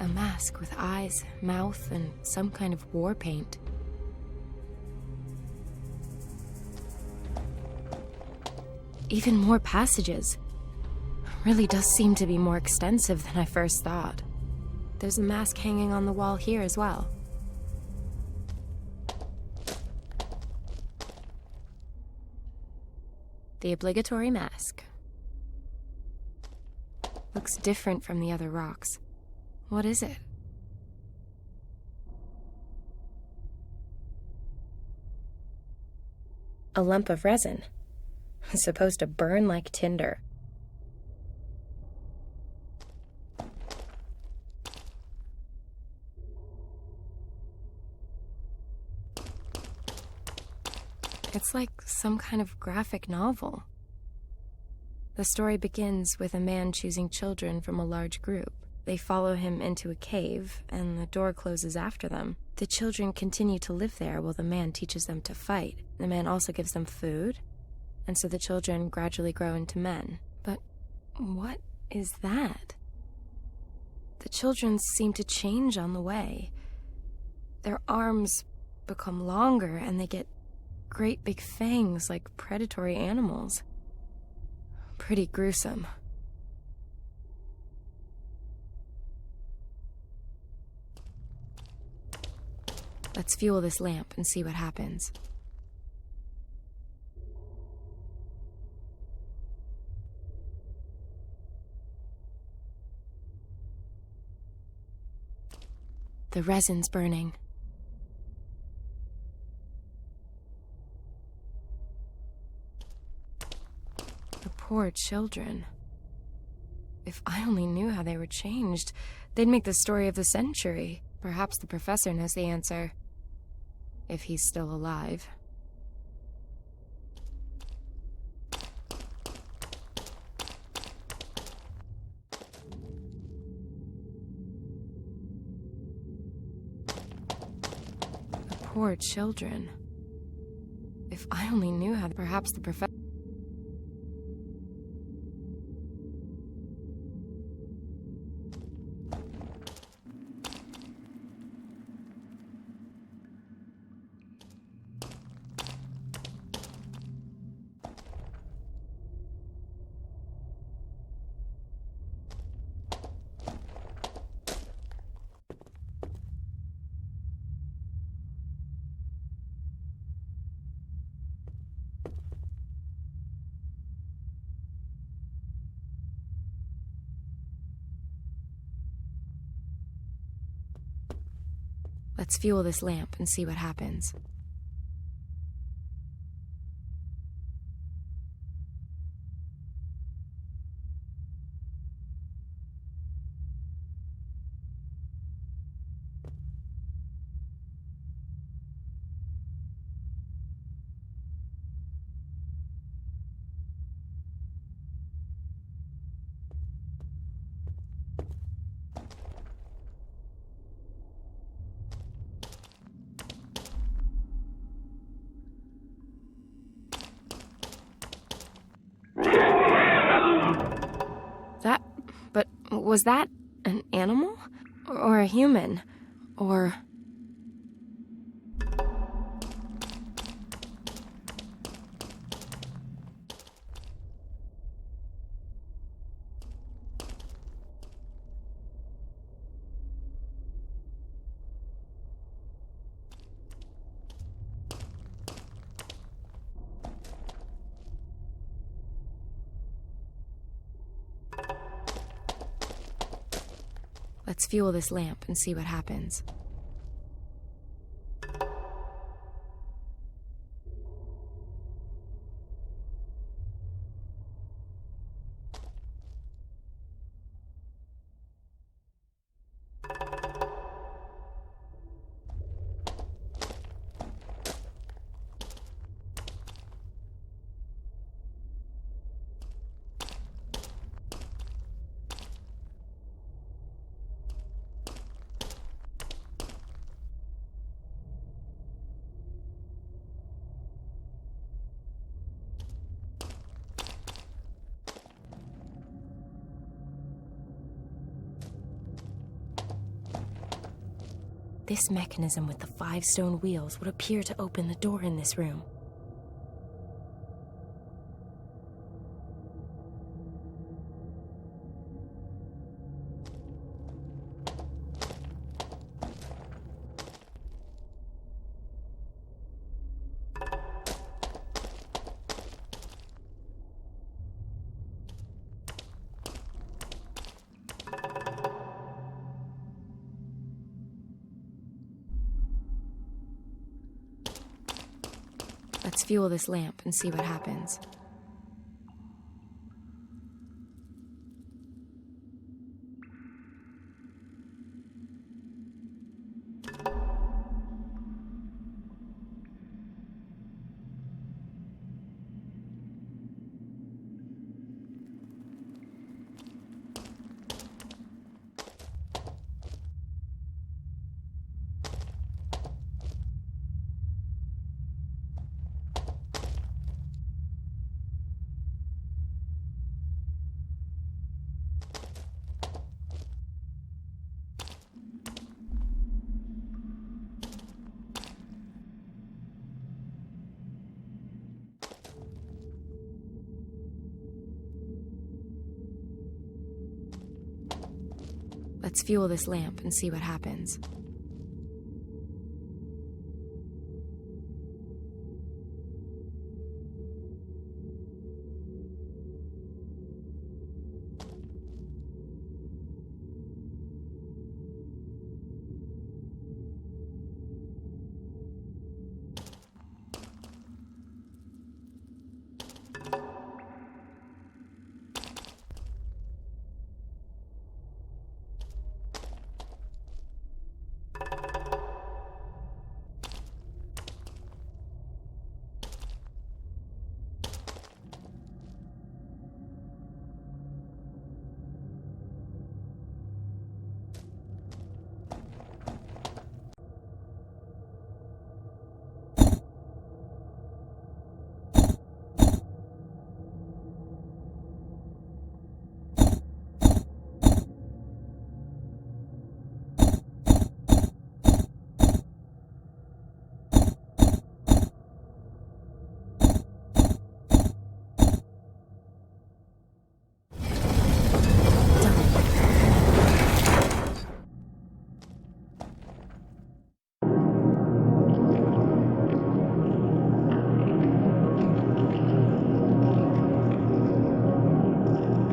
A mask with eyes, mouth, and some kind of war paint. Even more passages. Really does seem to be more extensive than I first thought. There's a mask hanging on the wall here as well. The obligatory mask. Looks different from the other rocks. What is it? A lump of resin. It's supposed to burn like tinder. It's like some kind of graphic novel. The story begins with a man choosing children from a large group. They follow him into a cave, and the door closes after them. The children continue to live there while the man teaches them to fight. The man also gives them food, and so the children gradually grow into men. But what is that? The children seem to change on the way. Their arms become longer, and they get great big fangs like predatory animals. Pretty gruesome. Let's fuel this lamp and see what happens. The resin's burning. The poor children. If I only knew how they were changed, they'd make the story of the century. Perhaps the professor knows the answer. If he's still alive. The poor children. If I only knew how, perhaps the professor... Let's fuel this lamp and see what happens. But was that an animal? Or a human? Or... Let's fuel this lamp and see what happens. This mechanism with the 5 stone wheels would appear to open the door in this room. Let's fuel this lamp and see what happens. Let's fuel this lamp and see what happens.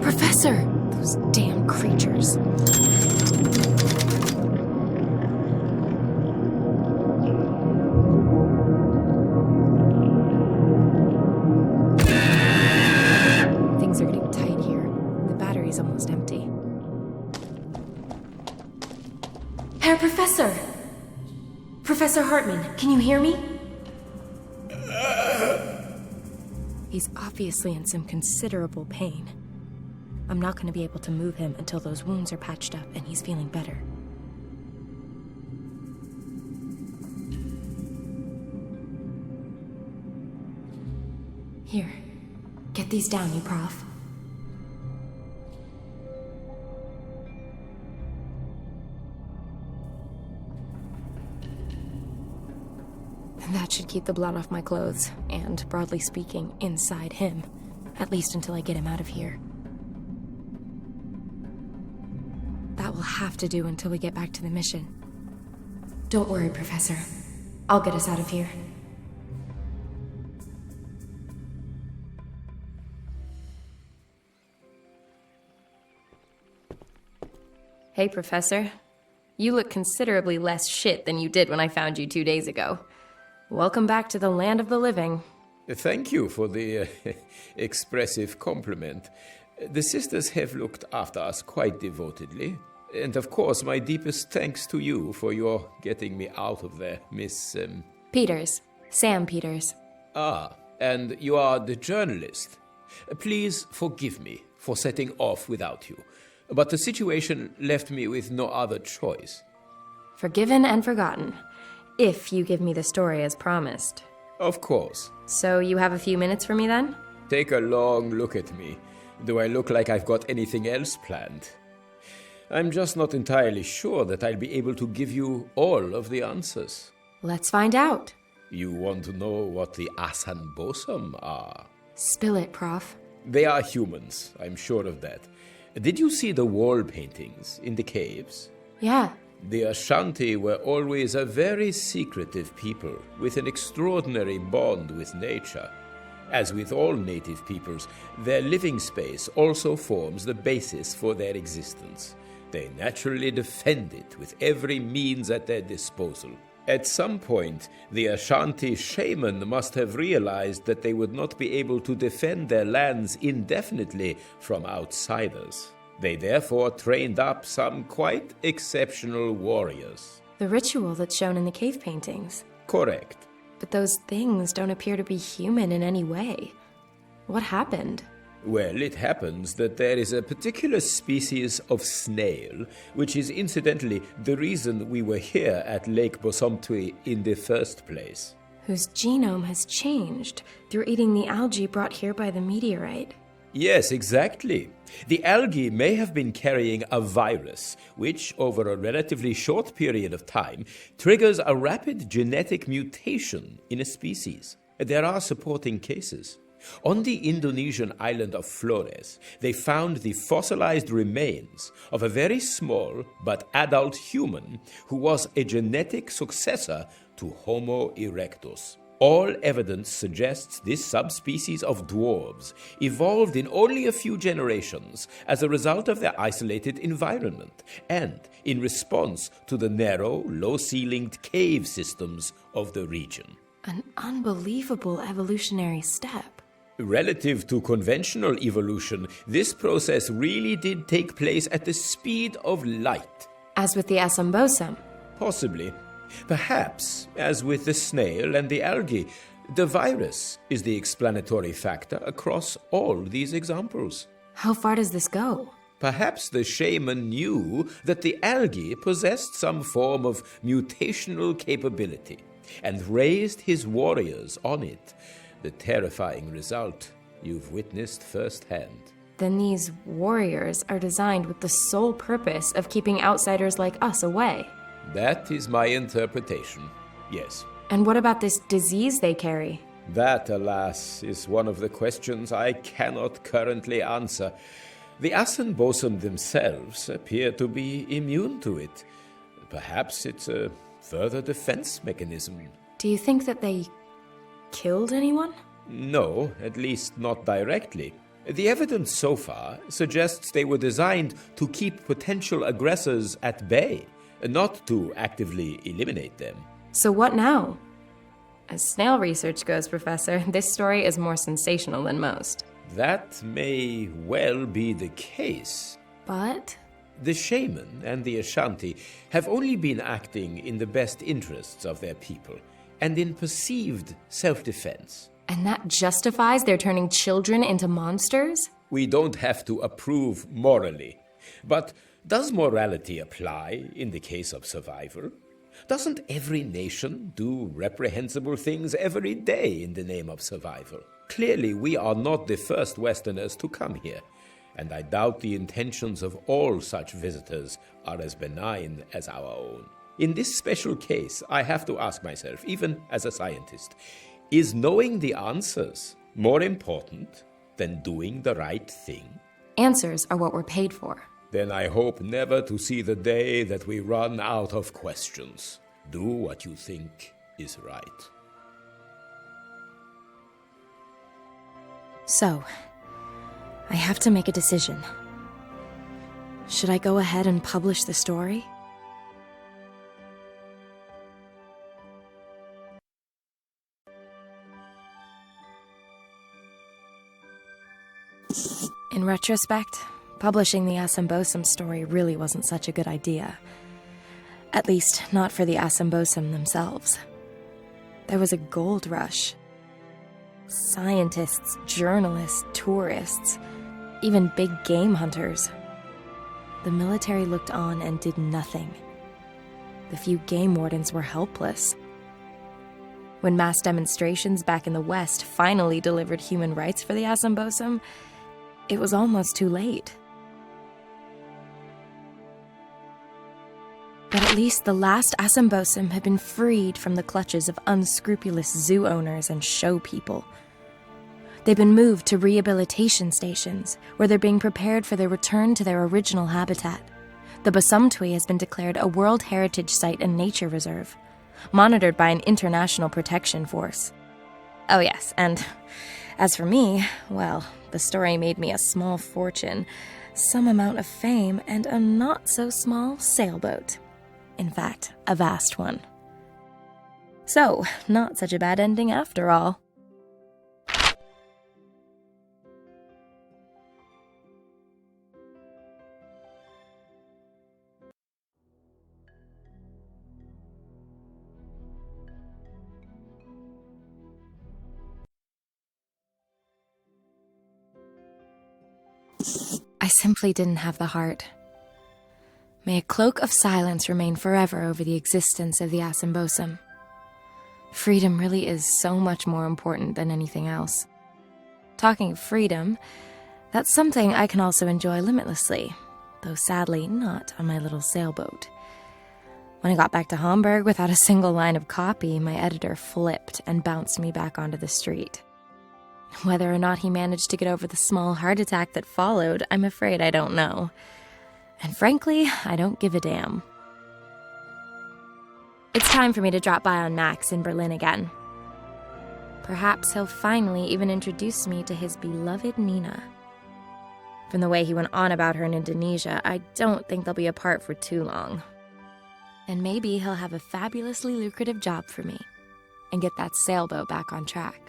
Professor! Those damn creatures. Things are getting tight here. The battery's almost empty. Herr Professor! Professor Hartman, can you hear me? He's obviously in some considerable pain. I'm not going to be able to move him until those wounds are patched up and he's feeling better. Here, get these down, you prof. That should keep the blood off my clothes, and, broadly speaking, inside him. At least until I get him out of here. That will have to do until we get back to the mission. Don't worry, Professor. I'll get us out of here. Hey, Professor. You look considerably less shit than you did when I found you 2 days ago. Welcome back to the land of the living. Thank you for the expressive compliment. The sisters have looked after us quite devotedly. And of course, my deepest thanks to you for your getting me out of there, Miss... Peters. Sam Peters. Ah, and you are the journalist. Please forgive me for setting off without you. But the situation left me with no other choice. Forgiven and forgotten. If you give me the story as promised. Of course. So you have a few minutes for me then? Take a long look at me. Do I look like I've got anything else planned? I'm just not entirely sure that I'll be able to give you all of the answers. Let's find out. You want to know what the Asan Bosum are? Spill it, Prof. They are humans, I'm sure of that. Did you see the wall paintings in the caves? Yeah. The Ashanti were always a very secretive people with an extraordinary bond with nature. As with all native peoples, their living space also forms the basis for their existence. They naturally defend it with every means at their disposal. At some point, the Ashanti shaman must have realized that they would not be able to defend their lands indefinitely from outsiders. They therefore trained up some quite exceptional warriors. The ritual that's shown in the cave paintings. Correct. But those things don't appear to be human in any way. What happened? Well, it happens that there is a particular species of snail, which is incidentally the reason we were here at Lake Bosumtwi in the first place. Whose genome has changed through eating the algae brought here by the meteorite. Yes, exactly. The algae may have been carrying a virus, which, over a relatively short period of time, triggers a rapid genetic mutation in a species. There are supporting cases. On the Indonesian island of Flores, they found the fossilized remains of a very small but adult human who was a genetic successor to Homo erectus. All evidence suggests this subspecies of dwarves evolved in only a few generations as a result of their isolated environment and in response to the narrow, low-ceilinged cave systems of the region. An unbelievable evolutionary step. Relative to conventional evolution, this process really did take place at the speed of light. As with the Asan Bosum. Possibly. Perhaps, as with the snail and the algae, the virus is the explanatory factor across all these examples. How far does this go? Perhaps the shaman knew that the algae possessed some form of mutational capability and raised his warriors on it. The terrifying result you've witnessed firsthand. Then these warriors are designed with the sole purpose of keeping outsiders like us away. That is my interpretation, yes. And what about this disease they carry? That, alas, is one of the questions I cannot currently answer. The Asan Bosum themselves appear to be immune to it. Perhaps it's a further defense mechanism. Do you think that they killed anyone? No, at least not directly. The evidence so far suggests they were designed to keep potential aggressors at bay, not to actively eliminate them. So what now? As snail research goes, Professor, this story is more sensational than most. That may well be the case. But? The shaman and the Ashanti have only been acting in the best interests of their people and in perceived self-defense. And that justifies their turning children into monsters? We don't have to approve morally. But does morality apply in the case of survival? Doesn't every nation do reprehensible things every day in the name of survival? Clearly, we are not the first Westerners to come here, and I doubt the intentions of all such visitors are as benign as our own. In this special case, I have to ask myself, even as a scientist, is knowing the answers more important than doing the right thing? Answers are what we're paid for. Then I hope never to see the day that we run out of questions. Do what you think is right. So, I have to make a decision. Should I go ahead and publish the story? In retrospect, publishing the Asan Bosum story really wasn't such a good idea. At least, not for the Asan Bosum themselves. There was a gold rush. Scientists, journalists, tourists, even big game hunters. The military looked on and did nothing. The few game wardens were helpless. When mass demonstrations back in the West finally delivered human rights for the Asan Bosum, it was almost too late. But at least the last Asan Bosum had been freed from the clutches of unscrupulous zoo owners and show people. They've been moved to rehabilitation stations, where they're being prepared for their return to their original habitat. The Bosumtwi has been declared a World Heritage Site and Nature Reserve, monitored by an international protection force. Oh yes, and as for me, well, the story made me a small fortune, some amount of fame, and a not-so-small sailboat. In fact, a vast one. So, not such a bad ending after all. I simply didn't have the heart. May a cloak of silence remain forever over the existence of the Asan Bosum. Freedom really is so much more important than anything else. Talking of freedom, that's something I can also enjoy limitlessly, though sadly not on my little sailboat. When I got back to Hamburg without a single line of copy, my editor flipped and bounced me back onto the street. Whether or not he managed to get over the small heart attack that followed, I'm afraid I don't know. And frankly, I don't give a damn. It's time for me to drop by on Max in Berlin again. Perhaps he'll finally even introduce me to his beloved Nina. From the way he went on about her in Indonesia, I don't think they'll be apart for too long. And maybe he'll have a fabulously lucrative job for me and get that sailboat back on track.